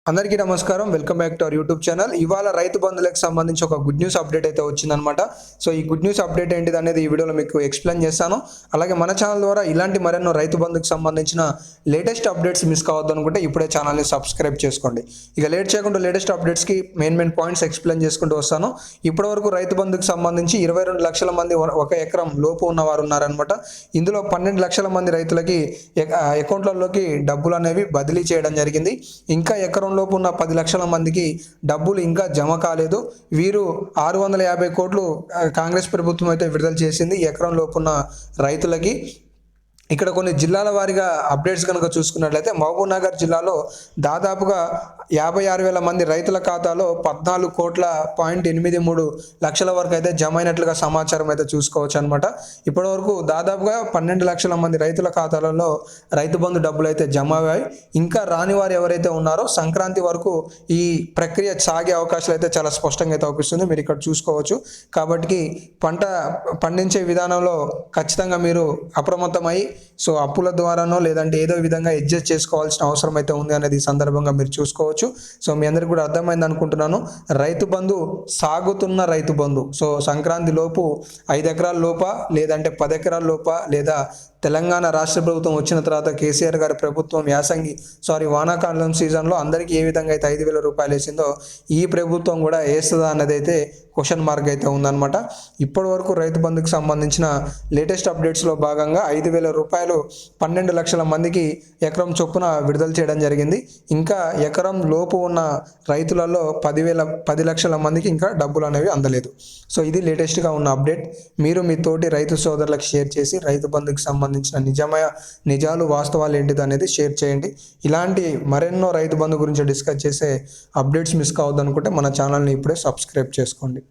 అందరికీ నమస్కారం. Welcome back to our YouTube channel. ఇవాళ రైతు బంధులకు సంబంధించి ఒక గుడ్ న్యూస్ అప్డేట్ అయితే వచ్చిందనమాట. సో ఈ గుడ్ న్యూస్ అప్డేట్ ఏంటిది అనేది ఈ వీడియోలో మీకు ఎక్స్ప్లెయిన్ చేస్తాను. అలాగే మన ఛానల్ ద్వారా ఇలాంటి మరెన్నో రైతు బంధుకు సంబంధించిన లేటెస్ట్ అప్డేట్స్ మిస్ కావద్దు అనుకుంటే ఇప్పుడే ఛానల్ని సబ్స్క్రైబ్ చేసుకోండి. ఇక లేట్ చేయకుండా లేటెస్ట్ అప్డేట్స్కి మెయిన్ పాయింట్స్ ఎక్స్ప్లెయిన్ చేసుకుంటూ వస్తాను. ఇప్పటివరకు రైతు బంధుకు సంబంధించి 22 లక్షల మంది ఒక ఎకరం లోపు ఉన్నవారు ఉన్నారనమాట. ఇందులో 12 లక్షల మంది రైతులకి అకౌంట్లలోకి డబ్బులు అనేవి బదిలీ చేయడం జరిగింది. ఇంకా ఎకరం లోపు ఉన్న 10 లక్షల మందికి డబ్బులు ఇంకా జమ కాలేదు. వీరు 650 కోట్లు కాంగ్రెస్ ప్రభుత్వం అయితే విడుదల చేసింది ఎకరం లోపు ఉన్న రైతులకి. ఇక్కడ కొన్ని జిల్లాల వారీగా అప్డేట్స్ కనుక చూసుకున్నట్లయితే మహబూబ్ నగర్ జిల్లాలో దాదాపుగా 56,000 మంది రైతుల ఖాతాలో 14,83 లక్షల వరకు అయితే జమ అయినట్లుగా సమాచారం అయితే చూసుకోవచ్చు అనమాట. ఇప్పటి వరకు దాదాపుగా 12 లక్షల మంది రైతుల ఖాతాలలో రైతు బంధు డబ్బులు అయితే జమ అయ్యాయి. ఇంకా రాని వారు ఎవరైతే ఉన్నారో సంక్రాంతి వరకు ఈ ప్రక్రియ సాగే అవకాశాలు అయితే చాలా స్పష్టంగా అయితే అవుపిస్తుంది. మీరు ఇక్కడ చూసుకోవచ్చు. కాబట్టి పంట పండించే విధానంలో ఖచ్చితంగా మీరు అప్రమత్తమై సో అప్పుల ద్వారానో లేదంటే ఏదో విధంగా అడ్జస్ట్ చేసుకోవాల్సిన అవసరం అయితే ఉంది అనేది ఈ సందర్భంగా మీరు చూసుకోవచ్చు. సో మీ అందరికీ కూడా అర్థమైంది అనుకుంటున్నాను. రైతు బంధు సాగుతున్న రైతు బంధు సో సంక్రాంతి లోపు 5 ఎకరాల లోప లేదంటే 10 ఎకరాల లోప లేదా తెలంగాణ రాష్ట్ర ప్రభుత్వం వచ్చిన తర్వాత కేసీఆర్ గారి ప్రభుత్వం వానాకాలం సీజన్లో అందరికీ ఏ విధంగా అయితే 5,000 రూపాయలు వేసిందో ఈ ప్రభుత్వం కూడా వేస్తుందా అన్నది అయితే క్వశ్చన్ మార్క్ అయితే ఉందన్నమాట. ఇప్పటి వరకు రైతు బంధుకు సంబంధించిన లేటెస్ట్ అప్డేట్స్లో భాగంగా 5,000 రూపాయలు 12 లక్షల మందికి ఎకరం చొప్పున విడుదల చేయడం జరిగింది. ఇంకా ఎకరం లోపు ఉన్న రైతులలో 10 లక్షల మందికి ఇంకా డబ్బులు అనేవి అందలేదు. సో ఇది లేటెస్ట్గా ఉన్న అప్డేట్. మీరు మీ తోటి రైతు సోదరులకు షేర్ చేసి రైతు బంధుకు సంబంధించిన నిజాలు వాస్తవాలు ఏంటిది అనేది షేర్ చేయండి. ఇలాంటి మరెన్నో రైతు బంధు గురించి డిస్కస్ చేసే అప్డేట్స్ మిస్ కావద్దు అనుకుంటే మన ఛానల్ని ఇప్పుడే సబ్స్క్రైబ్ చేసుకోండి.